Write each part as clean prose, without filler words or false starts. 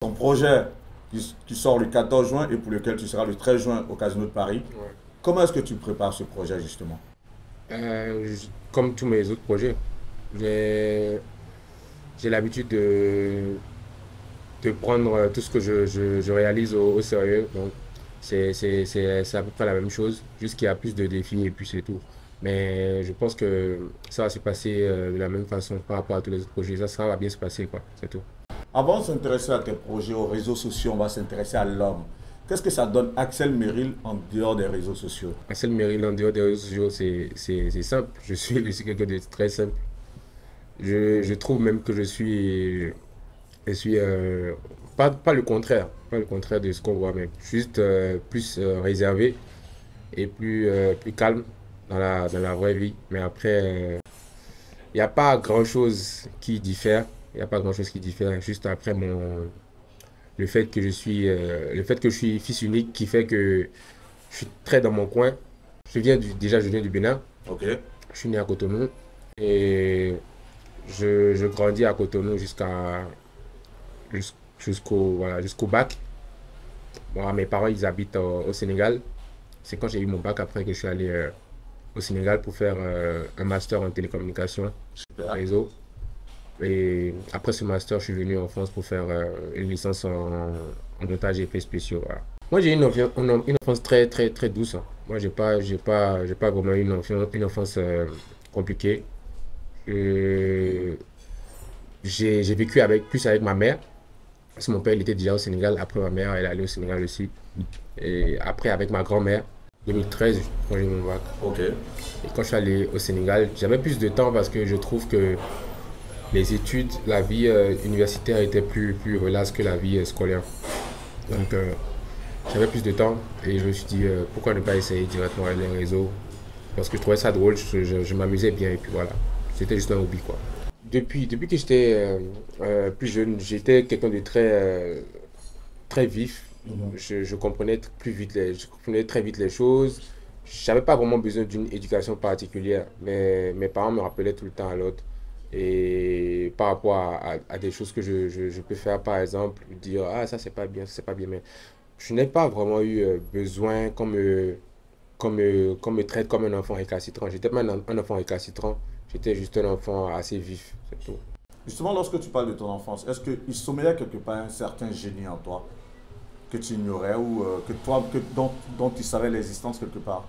Ton projet qui sort le 14 juin et pour lequel tu seras le 13 juin au Casino de Paris, Ouais. comment est-ce que tu prépares ce projet justement? Comme tous mes autres projets, j'ai j'ai l'habitude de prendre tout ce que je réalise au sérieux. Donc, c'est à peu près la même chose, juste qu'il y a plus de défis et puis c'est tout. Mais je pense que ça va se passer de la même façon par rapport à tous les autres projets. Ça va bien se passer, quoi. C'est tout. Avant de s'intéresser à tes projets, aux réseaux sociaux, on va s'intéresser à l'homme. Qu'est-ce que ça donne Axel Merrill en dehors des réseaux sociaux? Axel Merrill, en dehors des réseaux sociaux, c'est simple. Je suis quelqu'un de très simple. Je trouve même que je suis pas le contraire, pas le contraire de ce qu'on voit, mais juste plus réservé et plus calme dans la vraie vie. Mais après, il n'y a pas grand-chose qui diffère. Il n'y a pas grand-chose qui diffère. Juste après le fait que je suis fils unique qui fait que je suis très dans mon coin. Déjà, je viens du Bénin. Ok. Je suis né à Cotonou et je grandis à Cotonou jusqu'au bac. Bon, mes parents, ils habitent au Sénégal. C'est quand j'ai eu mon bac après que je suis allé au Sénégal pour faire un master en télécommunication, Super. réseau. Et après ce master, je suis venu en France pour faire une licence en montage et effets spéciaux. Voilà. Moi, j'ai une enfance très, très, très douce, hein. Moi, j'ai pas vraiment eu une enfance compliquée. Euh, j'ai vécu plus avec ma mère. Parce que mon père, il était déjà au Sénégal. Après, ma mère, elle est allée au Sénégal aussi. Et après, avec ma grand-mère, 2013, quand j'ai eu mon bac. Ok. Et quand je suis allé au Sénégal, j'avais plus de temps parce que je trouve que les études, la vie universitaire était plus relaxe que la vie scolaire. Donc, j'avais plus de temps et je me suis dit, pourquoi ne pas essayer directement avec les réseaux? Parce que je trouvais ça drôle, je m'amusais bien et puis voilà. C'était juste un hobby, quoi. Depuis que j'étais plus jeune, j'étais quelqu'un de très vif. Mhm. Je comprenais je comprenais très vite les choses. J'avais pas vraiment besoin d'une éducation particulière, mais mes parents me rappelaient tout le temps à l'autre. Et par rapport à des choses que je peux faire, par exemple, dire, ah, ça c'est pas bien, ça c'est pas bien, mais je n'ai pas vraiment eu besoin qu'on me traite comme un enfant récalcitrant. J'étais pas un enfant récalcitrant, j'étais juste un enfant assez vif, c'est tout. Justement, lorsque tu parles de ton enfance, est-ce qu'il sommeillait quelque part un certain génie en toi que tu ignorais ou dont tu savais l'existence quelque part?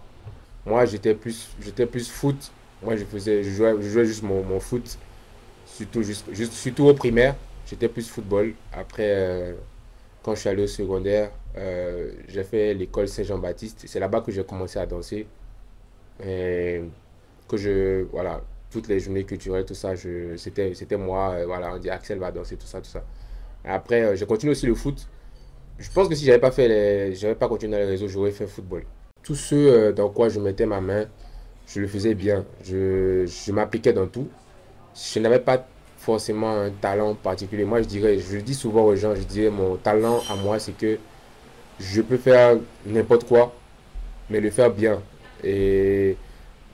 Moi, j'étais plus foot. Moi, je jouais juste mon foot, surtout au primaire. J'étais plus football. Après, quand je suis allé au secondaire, j'ai fait l'école Saint-Jean-Baptiste. C'est là-bas que j'ai commencé à danser. Et voilà, toutes les journées culturelles, tout ça, c'était moi. Voilà, on dit Axel va danser, tout ça, tout ça. Après, j'ai continué aussi le foot. Je pense que si j'avais pas continué dans les réseaux, j'aurais fait football. Tout ce dans quoi je mettais ma main, je le faisais bien. Je m'appliquais dans tout. Je n'avais pas forcément un talent particulier. Moi, je le dis souvent aux gens, je dirais mon talent à moi, c'est que je peux faire n'importe quoi, mais le faire bien. Et,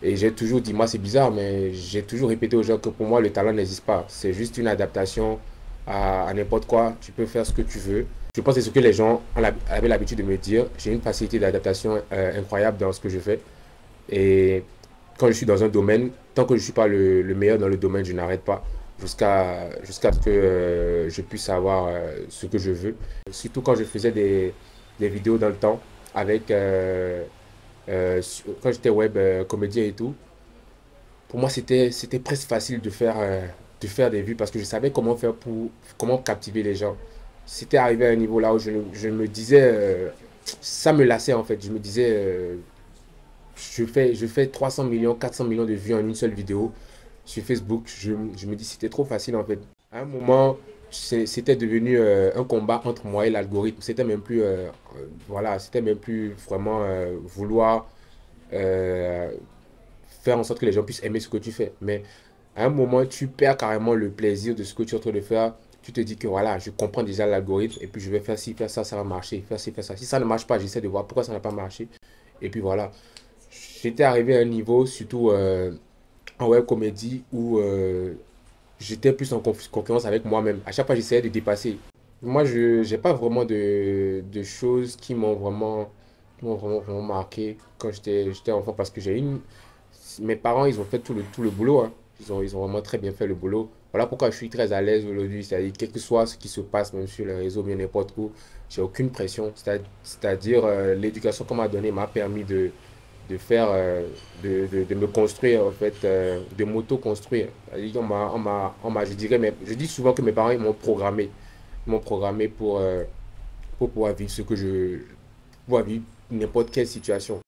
et j'ai toujours dit, moi c'est bizarre, mais j'ai toujours répété aux gens que pour moi le talent n'existe pas. C'est juste une adaptation à n'importe quoi. Tu peux faire ce que tu veux. Je pense que c'est ce que les gens avaient l'habitude de me dire. J'ai une facilité d'adaptation incroyable dans ce que je fais. Et quand je suis dans un domaine, tant que je ne suis pas le meilleur dans le domaine, je n'arrête pas jusqu'à ce que je puisse avoir ce que je veux. Surtout quand je faisais des vidéos dans le temps avec quand j'étais web comédien et tout, pour moi c'était presque facile de faire des vues parce que je savais comment faire pour comment captiver les gens. C'était arrivé à un niveau là où je me disais ça me lassait en fait. Je me disais je fais 300 millions, 400 millions de vues en une seule vidéo sur Facebook. Je me dis c'était trop facile en fait. À un moment, c'était devenu un combat entre moi et l'algorithme. C'était même plus, voilà, c'était même plus vraiment vouloir euh, faire en sorte que les gens puissent aimer ce que tu fais. Mais à un moment, tu perds carrément le plaisir de ce que tu es en train de faire. Tu te dis que voilà, je comprends déjà l'algorithme et puis je vais faire ci, faire ça va marcher, faire ci, faire ça. Si ça ne marche pas, j'essaie de voir pourquoi ça n'a pas marché. Et puis voilà. J'étais arrivé à un niveau, surtout en web comédie, où j'étais plus en concurrence avec moi-même. À chaque fois, j'essayais de dépasser. Moi, je n'ai pas vraiment de choses qui m'ont vraiment marqué quand j'étais enfant parce que mes parents, ils ont fait tout le boulot, hein. Ils ont vraiment très bien fait le boulot. Voilà pourquoi je suis très à l'aise aujourd'hui. C'est-à-dire, quel que soit ce qui se passe, même sur les réseaux, bien n'importe où, j'ai aucune pression. C'est-à-dire, l'éducation qu'on m'a donnée m'a permis de faire, de me construire, en fait, de m'auto-construire. C'est-à-dire, je dirais, mais je dis souvent que mes parents, ils m'ont programmé. Ils m'ont programmé pour pouvoir vivre ce que je, pouvoir vivre n'importe quelle situation.